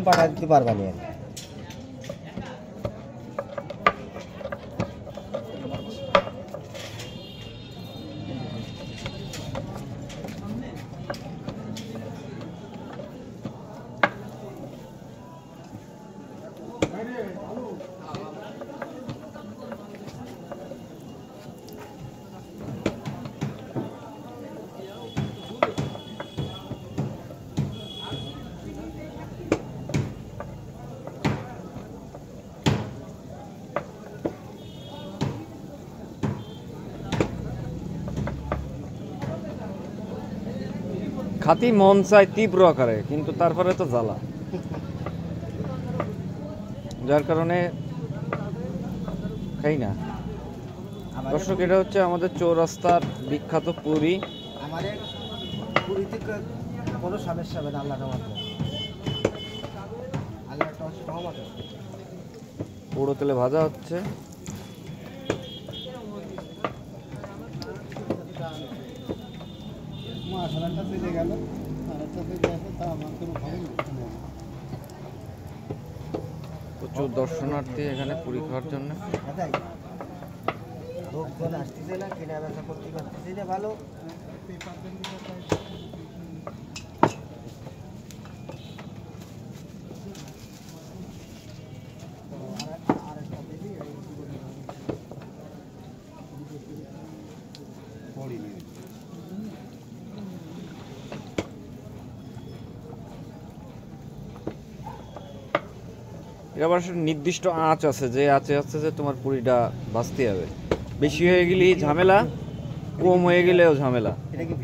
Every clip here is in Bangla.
পাঠা দিতে পারবা না। খাতি মন চায় তীব্র আকারে, কিন্তু তারপরে তো জ্বালা, যার কারণে খাই না। দর্শক, এটা হচ্ছে আমাদের চৌরাস্তার বিখ্যাত পুরি। আমাদের পুরীতে কোনো সমস্যা হবে না, আল্লাহ রহমতে। আল্লাহর রহমতে পুরো তেলে ভাজা হচ্ছে। প্রচুর দর্শনার্থী এখানে পুরি খাওয়ার জন্য। লোকজন আসতেছে না, কেনা বেচা করতে পারতেছে না ভালো। এবার নির্দিষ্ট আঁচ আছে, যে আঁচে আছে যে তোমার পুরিটা ভাজতে হবে। বেশি হয়ে গেলেই ঝামেলা, কম হয়ে গেলেও ঝামেলা।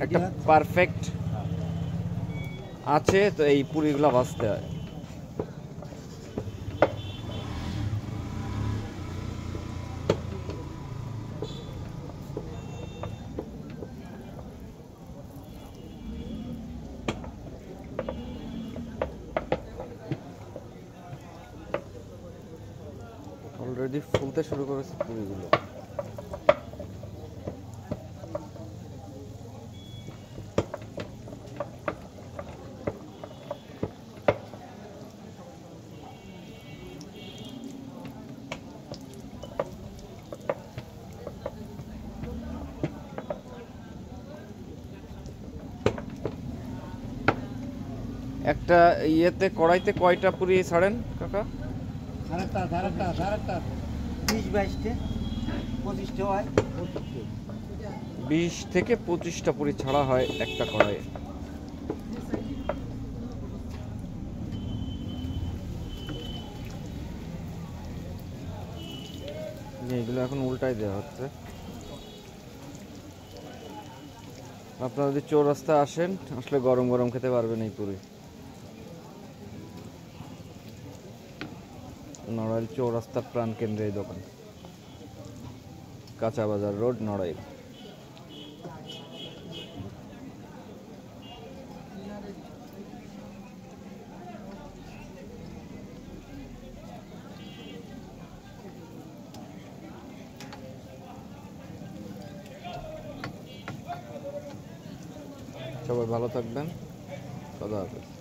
একটা পারফেক্ট আছে তো এই পুরিগুলা ভাজতে হয়। অলরেডি ফুলতে শুরু করেছে পুরিগুলো। একটা ইয়েতে কড়াইতে কয়টা পুরি ছাড়েন কাকা? 20-22টা 25টা হয়। 20 থেকে 25টা পুরি ছাড়া হয় একটা কড়াইয়ে। এগুলো এখন উল্টাই দেওয়া হচ্ছে। আপনারা যদি চৌরাস্তায় আসেন, আসলে গরম গরম খেতে পারবেন এই পুরি। নড়াইল চৌরাস্তার প্রাণ কেন্দ্রে এই দোকান, কাঁচা বাজার রোড, নড়াইল। সবাই ভালো থাকবেন, খোদা হাফেজ।